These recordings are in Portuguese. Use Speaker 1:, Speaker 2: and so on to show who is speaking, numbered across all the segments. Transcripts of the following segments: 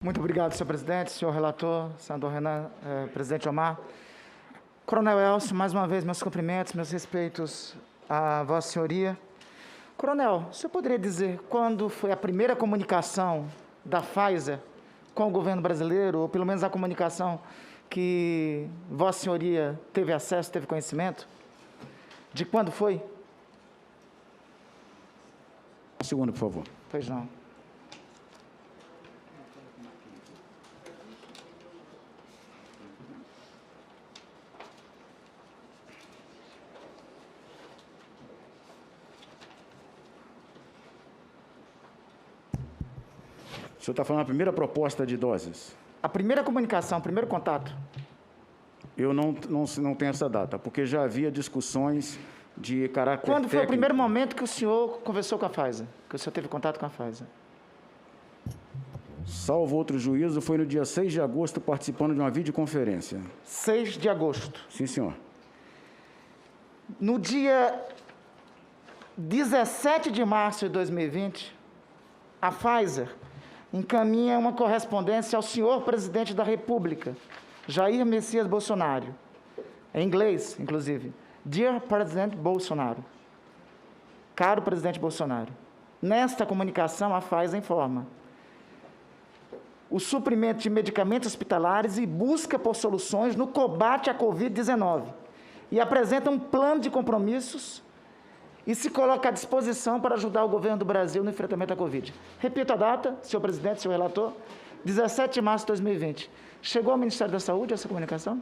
Speaker 1: Muito obrigado, senhor presidente, senhor relator, senador Renan, presidente Omar. Coronel Elcio, mais uma vez, meus cumprimentos, meus respeitos à vossa senhoria. Coronel, o senhor poderia dizer quando foi a primeira comunicação da Pfizer com o governo brasileiro, ou pelo menos a comunicação que vossa senhoria teve acesso, teve conhecimento? De quando foi?
Speaker 2: Um segundo, por favor.
Speaker 1: Pois não.
Speaker 2: O senhor está falando da primeira proposta de doses?
Speaker 1: A primeira comunicação, o primeiro contato.
Speaker 2: Eu não tenho essa data, porque já havia discussões de caráter
Speaker 1: Quando foi o
Speaker 2: técnico.
Speaker 1: primeiro momento que o senhor conversou com a Pfizer? Que o senhor teve contato com a Pfizer?
Speaker 2: Salvo outro juízo, foi no dia 6 de agosto, participando de uma videoconferência.
Speaker 1: 6 de agosto.
Speaker 2: Sim, senhor.
Speaker 1: No dia 17 de março de 2020, a Pfizer encaminha uma correspondência ao senhor presidente da República, Jair Messias Bolsonaro, em inglês, inclusive. Dear President Bolsonaro. Caro presidente Bolsonaro. Nesta comunicação, a Pfizer informa o suprimento de medicamentos hospitalares e busca por soluções no combate à Covid-19 e apresenta um plano de compromissos e se coloca à disposição para ajudar o governo do Brasil no enfrentamento à Covid. Repito a data, senhor presidente, senhor relator, 17 de março de 2020. Chegou ao Ministério da Saúde essa comunicação?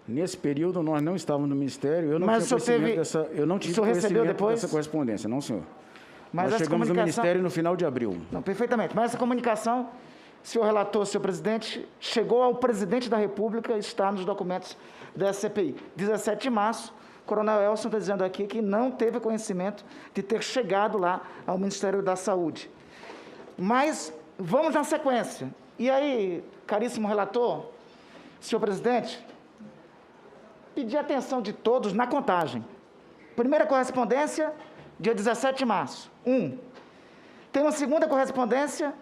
Speaker 2: Nesse período, nós não estávamos no Ministério, eu não
Speaker 1: Mas
Speaker 2: tinha
Speaker 1: o senhor
Speaker 2: conhecimento dessa... Eu não tive
Speaker 1: o senhor recebeu
Speaker 2: conhecimento
Speaker 1: depois?
Speaker 2: dessa correspondência, não, senhor.
Speaker 1: Mas
Speaker 2: nós
Speaker 1: essa
Speaker 2: chegamos no
Speaker 1: comunicação...
Speaker 2: Ministério no final de abril.
Speaker 1: Não, perfeitamente. Mas essa comunicação, senhor relator, senhor presidente, chegou ao presidente da República, está nos documentos da CPI. 17 de março, o coronel Elcio está dizendo aqui que não teve conhecimento de ter chegado lá ao Ministério da Saúde. Mas vamos na sequência. E aí, caríssimo relator, senhor presidente, pedir a atenção de todos na contagem. Primeira correspondência, dia 17 de março. Tem uma segunda correspondência,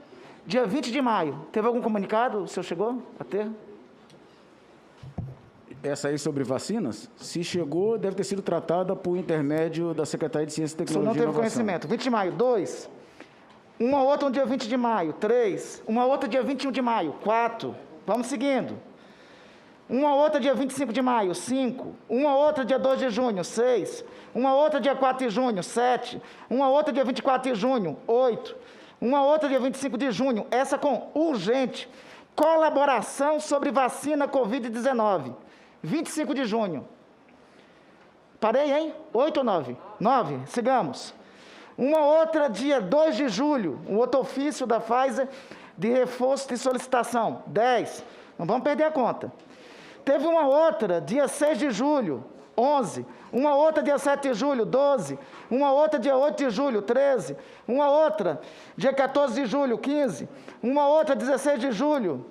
Speaker 1: dia 20 de maio. Teve algum comunicado? O senhor chegou a ter?
Speaker 2: Essa aí sobre vacinas? Se chegou, deve ter sido tratada por intermédio da Secretaria de Ciência,
Speaker 1: O senhor
Speaker 2: Tecnologia
Speaker 1: não
Speaker 2: e
Speaker 1: teve
Speaker 2: Inovação.
Speaker 1: conhecimento. 20 de maio, 2. Uma outra no dia 20 de maio, 3. Uma outra dia 21 de maio, 4. Vamos seguindo. Uma outra dia 25 de maio, 5. Uma outra dia 2 de junho, 6. Uma outra dia 4 de junho, 7. Uma outra dia 24 de junho, 8. Uma outra dia 25 de junho, essa com urgente. Colaboração sobre vacina Covid-19. 25 de junho. Parei, hein? 8 ou 9? 9, sigamos. Uma outra dia 2 de julho, um outro ofício da Pfizer de reforço de solicitação. 10. Não vamos perder a conta. Teve uma outra, dia 6 de julho, 11. Uma outra, dia 7 de julho, 12. Uma outra, dia 8 de julho, 13. Uma outra, dia 14 de julho, 15. Uma outra, 16 de julho,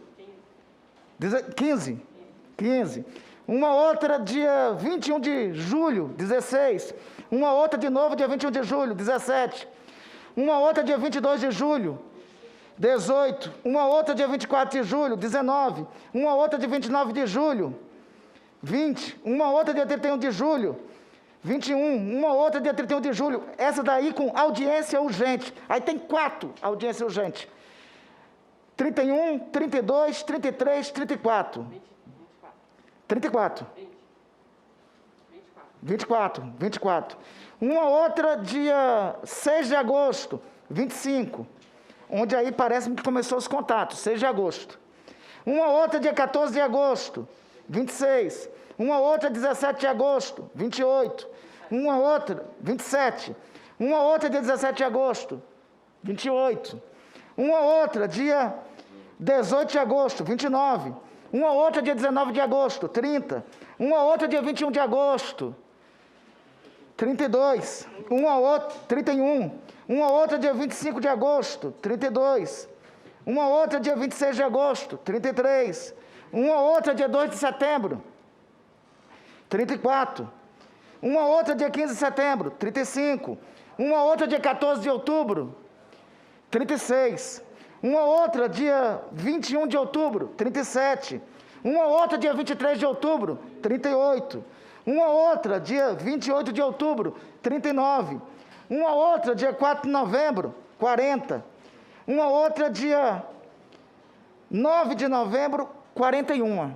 Speaker 1: 15. Uma outra, dia 21 de julho, 16. Uma outra, de novo, dia 21 de julho, 17. Uma outra, dia 22 de julho, 18, uma outra dia 24 de julho, 19, uma outra dia 29 de julho, 20, uma outra dia 31 de julho, 21, uma outra dia 31 de julho, essa daí com audiência urgente. Aí tem 4 audiências urgentes. 31, 32, 33, 34. 34. 24. Uma outra dia 6 de agosto, 25. Onde aí parece-me que começou os contatos, 6 de agosto. Uma outra dia 14 de agosto, 26. Uma outra 17 de agosto, 28. Uma outra, 27. Uma outra dia 17 de agosto, 28. Uma outra dia 18 de agosto, 29. Uma outra dia 19 de agosto, 30. Uma outra dia 21 de agosto, 32. Uma outra, 31. Uma outra dia 25 de agosto, 32. Uma outra dia 26 de agosto, 33. Uma outra dia 2 de setembro, 34. Uma outra dia 15 de setembro, 35. Uma outra dia 14 de outubro, 36. Uma outra, dia 21 de outubro, 37. Uma outra, dia 23 de outubro, 38. Uma outra, dia 28 de outubro, 39. Uma outra, dia 4 de novembro, 40. Uma outra, dia 9 de novembro, 41.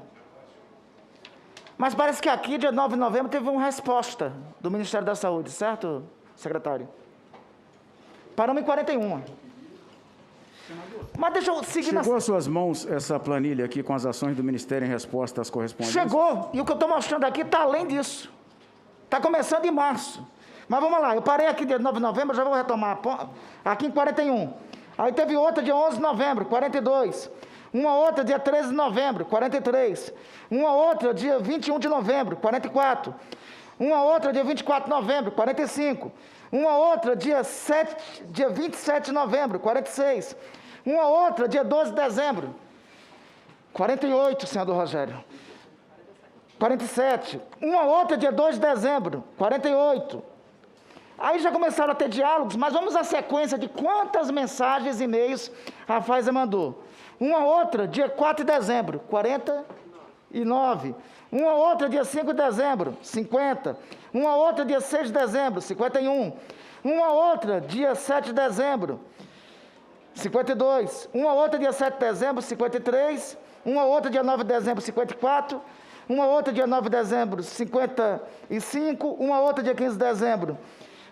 Speaker 1: Mas parece que aqui, dia 9 de novembro, teve uma resposta do Ministério da Saúde, certo, secretário? Paramos em 41. Mas deixa eu seguir.
Speaker 2: Chegou às suas mãos essa planilha aqui com as ações do Ministério em resposta às correspondências?
Speaker 1: Chegou, e o que eu estou mostrando aqui está além disso. Está começando em março. Mas vamos lá, eu parei aqui dia 9 de novembro, já vou retomar. Aqui em 41. Aí teve outra dia 11 de novembro, 42. Uma outra dia 13 de novembro, 43. Uma outra dia 21 de novembro, 44. Uma outra dia 24 de novembro, 45. Uma outra dia 27 de novembro, 46. Uma outra dia 12 de dezembro, 48, senador Rogério. 47. Uma outra dia 2 de dezembro, 48. Aí já começaram a ter diálogos, mas vamos à sequência de quantas mensagens e e-mails a Pfizer mandou. Uma outra dia 4 de dezembro, 49. Uma outra dia 5 de dezembro, 50. Uma outra dia 6 de dezembro, 51. Uma outra dia 7 de dezembro, 52. Uma outra dia 7 de dezembro, 53. Uma outra dia 9 de dezembro, 54. Uma outra dia 9 de dezembro, 55. Uma outra dia 15 de dezembro,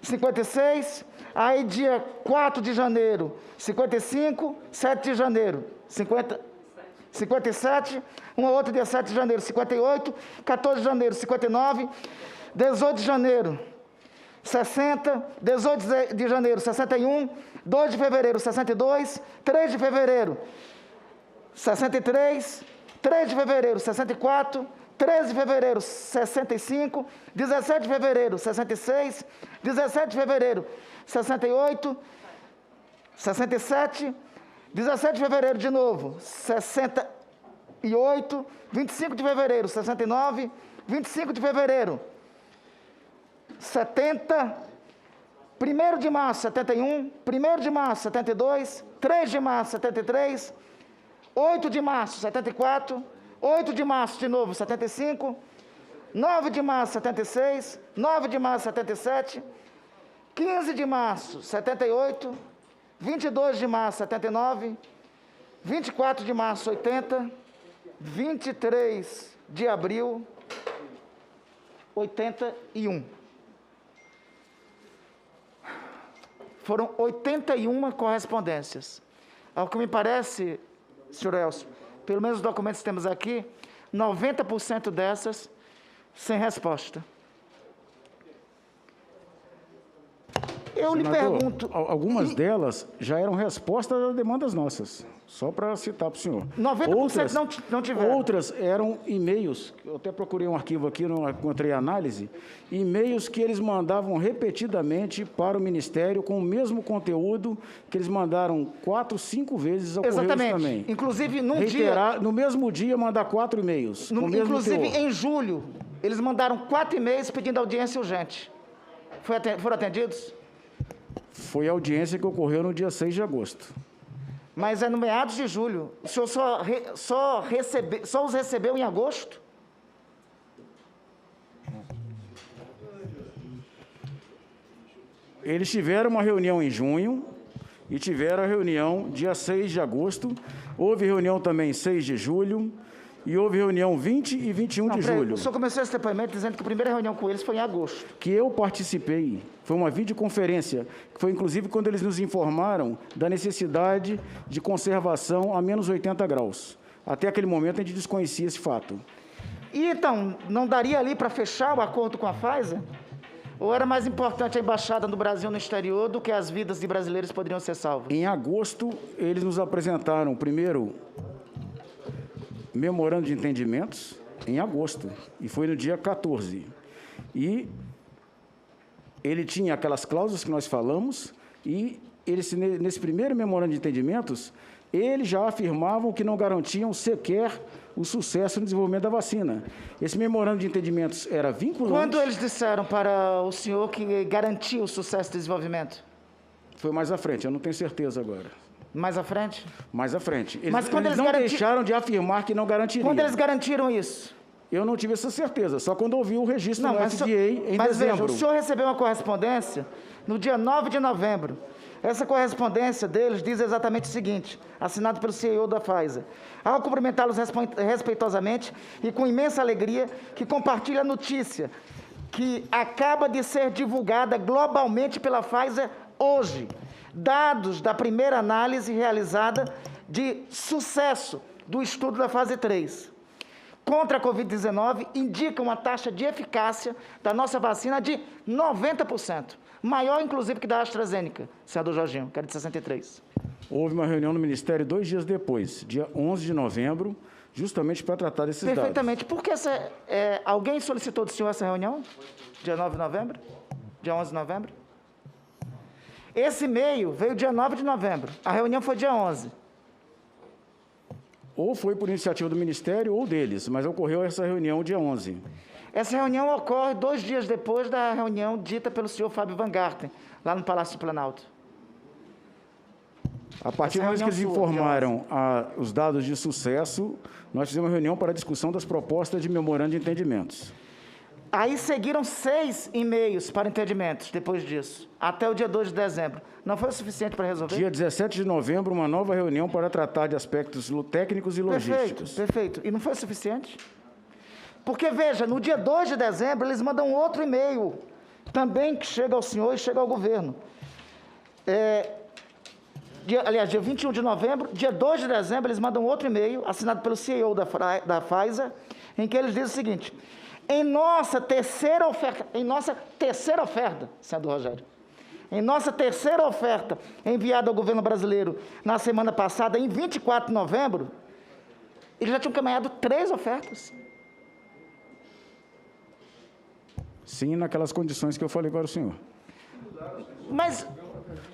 Speaker 1: 56. Aí dia 4 de janeiro, 55. 7 de janeiro, 57. Uma outra dia 7 de janeiro, 58. 14 de janeiro, 59. 18 de janeiro, 60. 18 de janeiro, 61. 2 de fevereiro, 62. 3 de fevereiro, 63. 3 de fevereiro, 64. 13 de fevereiro, 65. 17 de fevereiro, 66. 17 de fevereiro, 68. 67. 17 de fevereiro de novo, 68. 25 de fevereiro, 69. 25 de fevereiro, 70. 1º de março, 71. 1º de março, 72. 3 de março, 73. 8 de março, 74. 8 de março, de novo, 75. 9 de março, 76. 9 de março, 77. 15 de março, 78. 22 de março, 79. 24 de março, 80. 23 de abril, 81. Foram 81 correspondências. Ao que me parece, senhor Elcio, pelo menos os documentos que temos aqui, 90% dessas sem resposta. Eu lhe pergunto...
Speaker 2: Algumas delas já eram respostas a demandas nossas, só para citar para o senhor.
Speaker 1: 90% não tiveram.
Speaker 2: Outras eram e-mails, eu até procurei um arquivo aqui, não encontrei análise, e-mails que eles mandavam repetidamente para o Ministério com o mesmo conteúdo que eles mandaram 4, 5 vezes ao Correio também.
Speaker 1: Exatamente. Inclusive,
Speaker 2: no mesmo dia, mandar 4 e-mails.
Speaker 1: Inclusive, em julho, eles mandaram 4 e-mails pedindo audiência urgente. Foram atendidos?
Speaker 2: Foi a audiência que ocorreu no dia 6 de agosto.
Speaker 1: Mas é no meados de julho. O senhor só os recebeu em agosto?
Speaker 2: Eles tiveram uma reunião em junho e tiveram a reunião dia 6 de agosto. Houve reunião também 6 de julho e houve reunião 20 e 21 de julho.
Speaker 1: O senhor começou esse depoimento dizendo que a primeira reunião com eles foi em agosto.
Speaker 2: Que eu participei. Foi uma videoconferência, que foi inclusive quando eles nos informaram da necessidade de conservação a menos 80 graus. Até aquele momento a gente desconhecia esse fato.
Speaker 1: E então, não daria ali para fechar o acordo com a Pfizer? Ou era mais importante a embaixada do Brasil no exterior do que as vidas de brasileiros poderiam ser salvas?
Speaker 2: Em agosto, eles nos apresentaram o primeiro memorando de entendimentos, em agosto, e foi no dia 14. E ele tinha aquelas cláusulas que nós falamos, e eles, nesse primeiro memorando de entendimentos, eles já afirmavam que não garantiam sequer o sucesso no desenvolvimento da vacina. Esse memorando de entendimentos era vinculante...
Speaker 1: Quando eles disseram para o senhor que garantia o sucesso do desenvolvimento?
Speaker 2: Foi mais à frente, eu não tenho certeza agora.
Speaker 1: Mais à frente?
Speaker 2: Mais à frente.
Speaker 1: Mas quando
Speaker 2: eles
Speaker 1: eles
Speaker 2: não deixaram de afirmar que não garantiriam.
Speaker 1: Quando eles garantiram isso?
Speaker 2: Eu não tive essa certeza, só quando ouvi o registro do
Speaker 1: mas
Speaker 2: FDA em
Speaker 1: mas veja,
Speaker 2: dezembro.
Speaker 1: o senhor recebeu uma correspondência no dia 9 de novembro. Essa correspondência deles diz exatamente o seguinte, assinado pelo CEO da Pfizer. Ao cumprimentá-los respeitosamente e com imensa alegria, que compartilha a notícia que acaba de ser divulgada globalmente pela Pfizer hoje. Dados da primeira análise realizada de sucesso do estudo da fase 3 contra a Covid-19 indicam uma taxa de eficácia da nossa vacina de 90%. Maior, inclusive, que da AstraZeneca, senador Jorginho, que era de 63%.
Speaker 2: Houve uma reunião no Ministério 2 dias depois, dia 11 de novembro, justamente para tratar desses dados.
Speaker 1: Perfeitamente. Por que alguém solicitou do senhor essa reunião? Dia 9 de novembro? Dia 11 de novembro? Esse e-mail veio dia 9 de novembro. A reunião foi dia 11.
Speaker 2: Ou foi por iniciativa do Ministério ou deles, mas ocorreu essa reunião dia 11.
Speaker 1: Essa reunião ocorre 2 dias depois da reunião dita pelo senhor Fábio Van Garten, lá no Palácio do Planalto.
Speaker 2: A partir do momento que eles informaram os dados de sucesso, nós fizemos uma reunião para a discussão das propostas de memorando de entendimentos.
Speaker 1: Aí seguiram 6 e-mails para entendimentos depois disso, até o dia 2 de dezembro. Não foi o suficiente para resolver?
Speaker 2: Dia 17 de novembro, uma nova reunião para tratar de aspectos técnicos e logísticos.
Speaker 1: Perfeito. E não foi o suficiente? Porque, veja, no dia 2 de dezembro, eles mandam outro e-mail, também que chega ao senhor e chega ao governo. Dia 21 de novembro, dia 2 de dezembro, eles mandam outro e-mail, assinado pelo CEO da Pfizer, em que eles dizem o seguinte: em nossa terceira oferta, senador Rogério, em nossa terceira oferta enviada ao governo brasileiro na semana passada, em 24 de novembro, eles já tinham encaminhado 3 ofertas.
Speaker 2: Sim, naquelas condições que eu falei para o senhor.
Speaker 1: Mas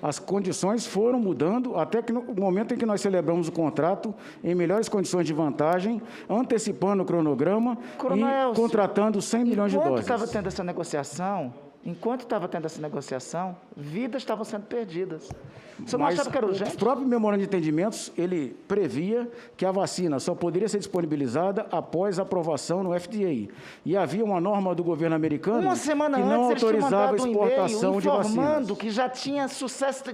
Speaker 2: as condições foram mudando até que no momento em que nós celebramos o contrato em melhores condições de vantagem, antecipando o cronograma e contratando 100 milhões de doses.
Speaker 1: Enquanto estava tendo essa negociação, vidas estavam sendo perdidas. Você não achava que era urgente?
Speaker 2: O próprio memorando de entendimentos, ele previa que a vacina só poderia ser disponibilizada após aprovação no FDA. E havia uma norma do governo americano que não autorizava a exportação de vacinas.
Speaker 1: Informando que já tinha sucesso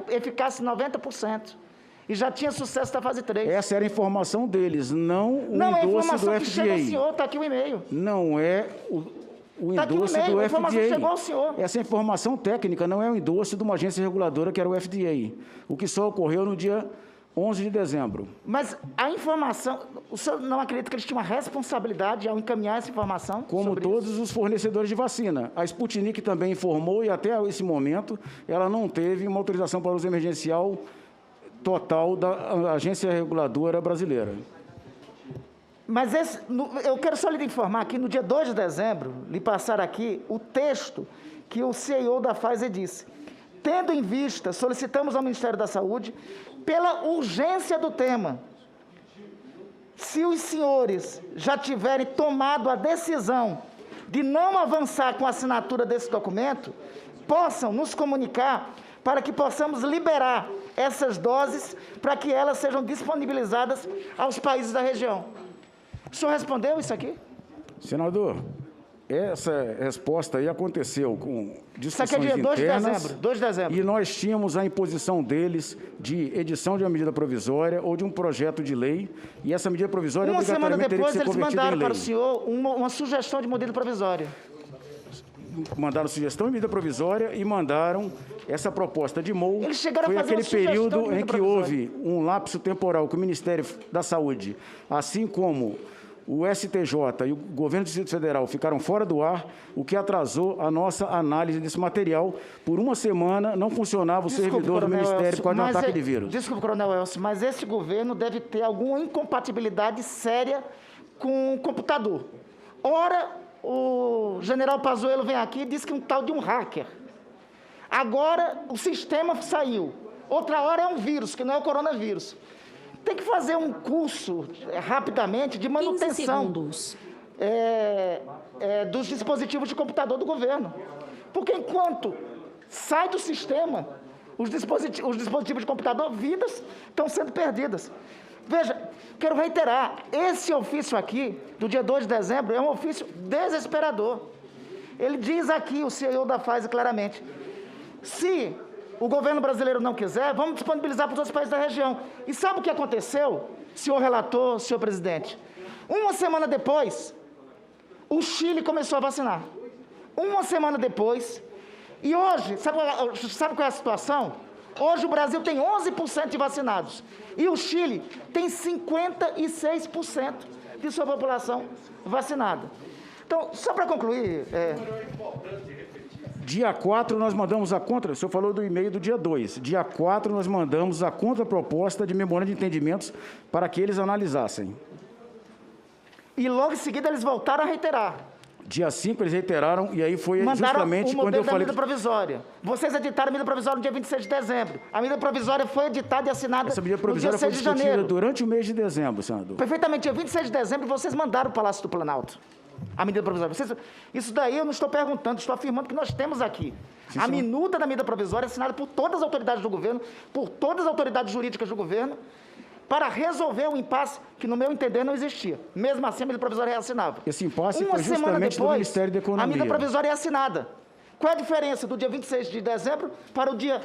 Speaker 1: eficácia de 90%. E já tinha sucesso da fase 3.
Speaker 2: Essa era a informação deles, não o endosso do FDA.
Speaker 1: Não, é a informação que chega ao senhor, está aqui o e-mail.
Speaker 2: Não é o endosso do FDA.
Speaker 1: A informação chegou ao senhor.
Speaker 2: Essa informação técnica não é o endosso de uma agência reguladora, que era o FDA. O que só ocorreu no dia 11 de dezembro.
Speaker 1: Mas a informação... O senhor não acredita que eles tinham uma responsabilidade ao encaminhar essa informação?
Speaker 2: Como todos os fornecedores de vacina. A Sputnik também informou e até esse momento ela não teve uma autorização para uso emergencial total da agência reguladora brasileira.
Speaker 1: Mas eu quero só lhe informar que no dia 2 de dezembro, lhe passar aqui o texto que o CEO da Pfizer disse. Tendo em vista, solicitamos ao Ministério da Saúde, pela urgência do tema, se os senhores já tiverem tomado a decisão de não avançar com a assinatura desse documento, possam nos comunicar para que possamos liberar essas doses para que elas sejam disponibilizadas aos países da região. O senhor respondeu isso aqui?
Speaker 2: Senador, essa resposta aí aconteceu com discussões
Speaker 1: internas. Isso aqui é dia 2 de dezembro.
Speaker 2: E nós tínhamos a imposição deles de edição de uma medida provisória ou de um projeto de lei, e essa medida provisória obrigatoriamente teria que ser convertida em lei.
Speaker 1: Uma semana depois, eles mandaram para o senhor uma sugestão de modelo provisório.
Speaker 2: Mandaram sugestão de medida provisória e mandaram essa proposta de MOU.
Speaker 1: Eles chegaram
Speaker 2: Foi
Speaker 1: a fazer
Speaker 2: aquele período em que houve um lapso temporal que o Ministério da Saúde, assim como o STJ e o governo do Distrito Federal ficaram fora do ar, o que atrasou a nossa análise desse material. Por uma semana não funcionava o servidor do Ministério com o ataque de vírus.
Speaker 1: Desculpe, Coronel Elcio, mas esse governo deve ter alguma incompatibilidade séria com o computador. Ora, o general Pazuello vem aqui e diz que um tal de um hacker. Agora, o sistema saiu. Outra hora é um vírus, que não é o coronavírus. Tem que fazer um curso, rapidamente, de manutenção dos dispositivos de computador do governo. Porque enquanto sai do sistema, os dispositivos de computador, vidas estão sendo perdidas. Veja, quero reiterar, esse ofício aqui, do dia 2 de dezembro, é um ofício desesperador. Ele diz aqui, o CEO da Pfizer, claramente, se o governo brasileiro não quiser, vamos disponibilizar para os outros países da região. E sabe o que aconteceu, senhor relator, senhor presidente? Uma semana depois, o Chile começou a vacinar. Uma semana depois, e hoje, sabe qual é a situação? Hoje o Brasil tem 11% de vacinados e o Chile tem 56% de sua população vacinada. Então, só para concluir...
Speaker 2: Dia 4 nós mandamos a contra... O senhor falou do e-mail do dia 2. Dia 4 nós mandamos a contraproposta de memoranda de entendimentos para que eles analisassem.
Speaker 1: E logo em seguida eles voltaram a reiterar.
Speaker 2: Dia 5 eles reiteraram, e aí foi justamente quando eu falei...
Speaker 1: Mandaram o modelo da medida provisória. Vocês editaram a medida provisória no dia 26 de dezembro. A medida provisória foi editada e assinada
Speaker 2: Essa medida
Speaker 1: no dia
Speaker 2: provisória foi
Speaker 1: 6 de
Speaker 2: discutida
Speaker 1: janeiro.
Speaker 2: durante o mês de dezembro, senador.
Speaker 1: Perfeitamente. Dia 26 de dezembro, vocês mandaram para o Palácio do Planalto a medida provisória. Isso daí eu não estou perguntando, estou afirmando que nós temos aqui.
Speaker 2: Sim,
Speaker 1: a
Speaker 2: senhor.
Speaker 1: minuta da medida provisória assinada por todas as autoridades do governo, por todas as autoridades jurídicas do governo, para resolver um impasse que, no meu entender, não existia. Mesmo assim, a medida provisória é assinada.
Speaker 2: Esse impasse
Speaker 1: Uma
Speaker 2: foi
Speaker 1: semana
Speaker 2: justamente do
Speaker 1: depois,
Speaker 2: Ministério da Economia.
Speaker 1: a medida provisória é assinada. Qual é a diferença do dia 26 de dezembro para o dia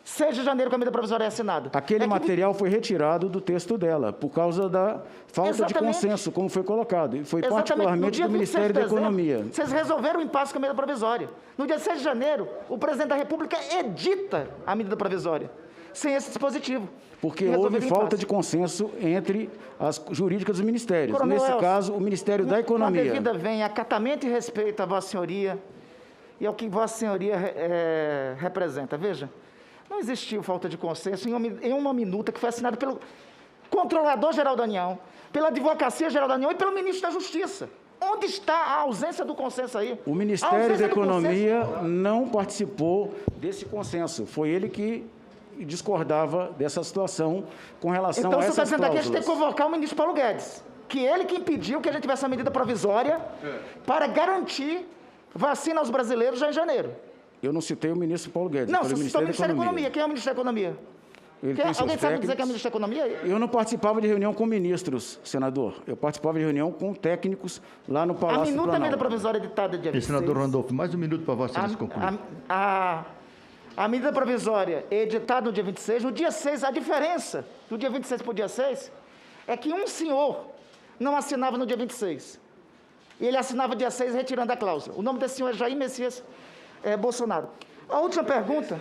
Speaker 1: 6 de janeiro, que a medida provisória é assinada?
Speaker 2: Aquele material foi retirado do texto dela, por causa da falta de
Speaker 1: Exatamente.
Speaker 2: consenso, como foi colocado. E foi
Speaker 1: Exatamente. No
Speaker 2: particularmente
Speaker 1: dia
Speaker 2: do
Speaker 1: 26
Speaker 2: Ministério
Speaker 1: de
Speaker 2: da
Speaker 1: dezembro,
Speaker 2: Economia.
Speaker 1: Vocês resolveram o impasse com a medida provisória. No dia 6 de janeiro, o presidente da República edita a medida provisória, sem esse dispositivo.
Speaker 2: Porque
Speaker 1: E
Speaker 2: houve
Speaker 1: resolveram o
Speaker 2: falta
Speaker 1: impasse.
Speaker 2: de consenso entre as jurídicas dos ministérios.
Speaker 1: Coronel
Speaker 2: Nesse
Speaker 1: Elcio,
Speaker 2: caso, o Ministério da
Speaker 1: Com a
Speaker 2: Economia.
Speaker 1: devida vem acatamento e respeito à Vossa Senhoria e ao que Vossa Senhoria representa. Veja, não existiu falta de consenso em uma minuta que foi assinada pelo Controlador-Geral da União, pela Advocacia-Geral da União e pelo Ministro da Justiça. Onde está a ausência do consenso aí?
Speaker 2: O Ministério da Economia não participou desse consenso. Foi ele que discordava dessa situação com relação
Speaker 1: Então,
Speaker 2: a
Speaker 1: você está
Speaker 2: essas
Speaker 1: dizendo aqui que a gente tem
Speaker 2: cláusulas.
Speaker 1: que convocar o ministro Paulo Guedes, que ele que impediu que a gente tivesse uma medida provisória para garantir vacina aos brasileiros já em janeiro.
Speaker 2: Eu não citei o ministro Paulo Guedes,
Speaker 1: Não,
Speaker 2: eu falei
Speaker 1: você
Speaker 2: o
Speaker 1: citou o
Speaker 2: Ministério
Speaker 1: Ministério da
Speaker 2: da
Speaker 1: Economia. Quem é o Ministro da Economia?
Speaker 2: Ele tem seus
Speaker 1: Alguém sabe dizer
Speaker 2: técnicos.
Speaker 1: que é o Ministro da Economia?
Speaker 2: Eu não participava de reunião com ministros, senador. Eu participava de reunião com técnicos lá no
Speaker 1: A
Speaker 2: Palácio do
Speaker 1: minuta da medida
Speaker 2: Planalto.
Speaker 1: provisória editada dia 26.
Speaker 3: Senador Randolfo, mais um minuto para Vossa Excelência concluir.
Speaker 1: A medida provisória editada no dia 26, no dia 6, a diferença do dia 26 para o dia 6 é que um senhor não assinava no dia 26. E ele assinava dia 6 retirando a cláusula. O nome desse senhor é Jair Messias Bolsonaro. A última pergunta...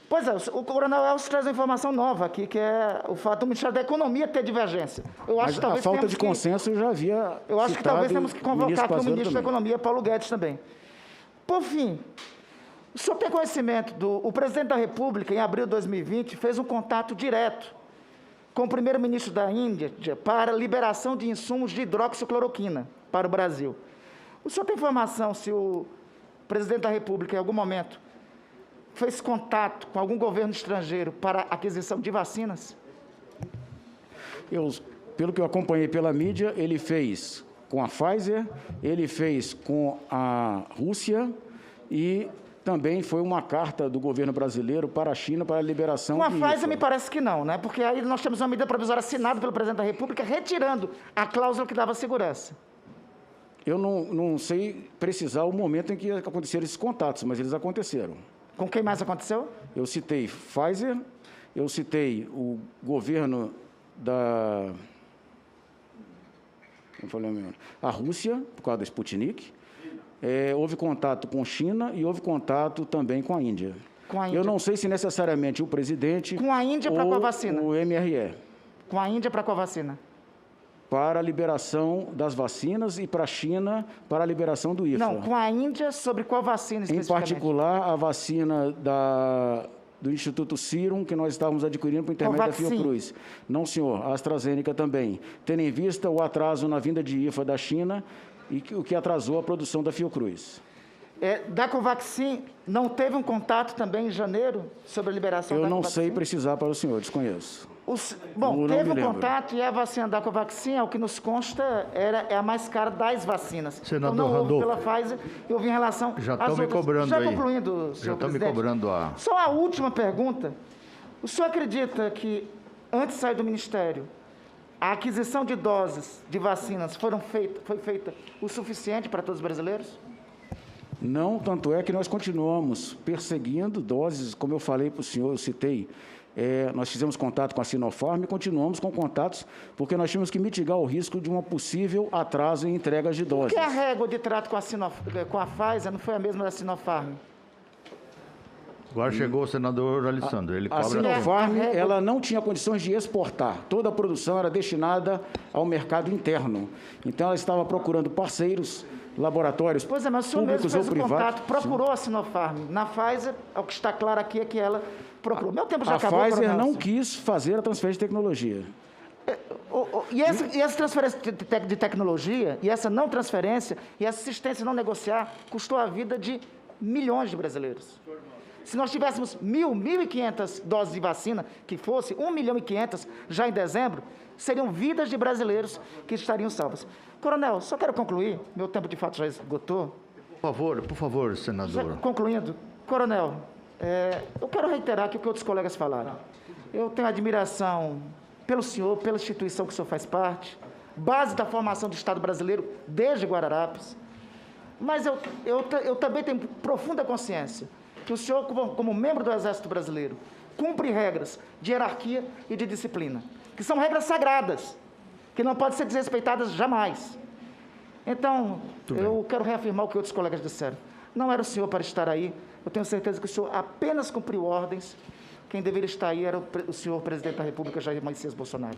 Speaker 1: Pois é, o Coronel Elcio traz uma informação nova aqui, que é o fato do Ministério da Economia ter divergência. Eu acho
Speaker 2: Mas
Speaker 1: que
Speaker 2: a
Speaker 1: talvez
Speaker 2: falta
Speaker 1: tenhamos
Speaker 2: de
Speaker 1: que-
Speaker 2: consenso eu já havia
Speaker 1: Eu acho que talvez
Speaker 2: citado
Speaker 1: temos que
Speaker 2: o
Speaker 1: convocar aqui o
Speaker 2: Pazuello
Speaker 1: ministro da
Speaker 2: também.
Speaker 1: Economia, Paulo Guedes, também. Por fim, o senhor tem conhecimento o presidente da República, em abril de 2020, fez um contato direto com o primeiro-ministro da Índia para liberação de insumos de hidroxicloroquina para o Brasil. O senhor tem informação se o presidente da República, em algum momento, fez contato com algum governo estrangeiro para aquisição de vacinas?
Speaker 2: Pelo que eu acompanhei pela mídia, ele fez com a Pfizer, ele fez com a Rússia e também foi uma carta do governo brasileiro para a China para a liberação
Speaker 1: Com a
Speaker 2: de
Speaker 1: Pfizer
Speaker 2: IFA.
Speaker 1: me parece que não, né? Porque aí nós temos uma medida provisória assinada pelo presidente da República retirando a cláusula que dava segurança.
Speaker 2: Eu não sei precisar o momento em que aconteceram esses contatos, mas eles aconteceram.
Speaker 1: Com quem mais aconteceu?
Speaker 2: Eu citei Pfizer, eu citei o governo da... Não falei o nome. A Rússia, por causa da Sputnik. Houve contato com China e houve contato também com a Índia.
Speaker 1: Com a Índia.
Speaker 2: Eu não sei se necessariamente o presidente...
Speaker 1: Com a Índia para
Speaker 2: ou
Speaker 1: qual vacina?
Speaker 2: o MRE.
Speaker 1: Com a Índia para qual vacina?
Speaker 2: Para a liberação das vacinas e para a China para a liberação do IFA.
Speaker 1: Não, com a Índia sobre qual vacina
Speaker 2: Em
Speaker 1: especificamente?
Speaker 2: particular, a vacina do Instituto Serum, que nós estávamos adquirindo por intermédio da
Speaker 1: Covaxin.
Speaker 2: Fiocruz. Não, senhor, a AstraZeneca também. Tendo em vista o atraso na vinda de IFA da China e o que atrasou a produção da Fiocruz.
Speaker 1: Da Covaxin, não teve um contato também em janeiro sobre a liberação
Speaker 2: Eu
Speaker 1: da
Speaker 2: não
Speaker 1: Covaxin?
Speaker 2: sei precisar para o senhor, desconheço.
Speaker 1: Bom, teve um contato e a vacina da Covaxin, o que nos consta, é a mais cara das vacinas.
Speaker 3: Senador
Speaker 1: então, não houve
Speaker 3: Randolfo.
Speaker 1: pela Pfizer, eu vi em relação
Speaker 3: Já
Speaker 1: às
Speaker 3: estão me
Speaker 1: outras.
Speaker 3: cobrando
Speaker 1: Já
Speaker 3: aí.
Speaker 1: concluindo, senhor
Speaker 3: Já estão me
Speaker 1: presidente.
Speaker 3: cobrando a...
Speaker 1: Só a última pergunta. O senhor acredita que, antes de sair do Ministério, a aquisição de doses de vacinas foi feita o suficiente para todos os brasileiros?
Speaker 2: Não, tanto é que nós continuamos perseguindo doses, como eu falei para o senhor, eu citei, nós fizemos contato com a Sinopharm e continuamos com contatos, porque nós tínhamos que mitigar o risco de um possível atraso em entregas de doses.
Speaker 1: Por que a régua de trato com a Pfizer não foi a mesma da Sinopharm?
Speaker 3: Agora chegou o senador Alessandro. Ele
Speaker 2: A
Speaker 3: cobra...
Speaker 2: Sinopharm, ela não tinha condições de exportar. Toda a produção era destinada ao mercado interno. Então, ela estava procurando parceiros, laboratórios
Speaker 1: Pois é, mas o senhor mesmo
Speaker 2: públicos ou
Speaker 1: fez o
Speaker 2: privados.
Speaker 1: contato, procurou a Sinopharm. Na Pfizer, o que está claro aqui é que ela procurou. Meu tempo já
Speaker 2: A
Speaker 1: acabou,
Speaker 2: Pfizer
Speaker 1: coronel.
Speaker 2: não quis fazer a transferência de tecnologia.
Speaker 1: E essa transferência de tecnologia, e essa não transferência, e essa assistência não negociar, custou a vida de milhões de brasileiros. Se nós tivéssemos 1.500 doses de vacina, que fosse 1.500.000 já em dezembro, seriam vidas de brasileiros que estariam salvas. Coronel, só quero concluir, meu tempo de fato já esgotou.
Speaker 3: Por favor, senador.
Speaker 1: Concluindo, coronel, eu quero reiterar aqui o que outros colegas falaram. Eu tenho admiração pelo senhor, pela instituição que o senhor faz parte, base da formação do Estado brasileiro desde Guararapes, mas eu também tenho profunda consciência que o senhor, como membro do Exército Brasileiro, cumpre regras de hierarquia e de disciplina, que são regras sagradas, que não podem ser desrespeitadas jamais. Então, eu quero reafirmar o que outros colegas disseram. Não era o senhor para estar aí, eu tenho certeza que o senhor apenas cumpriu ordens. Quem deveria estar aí era o senhor presidente da República, Jair Messias Bolsonaro.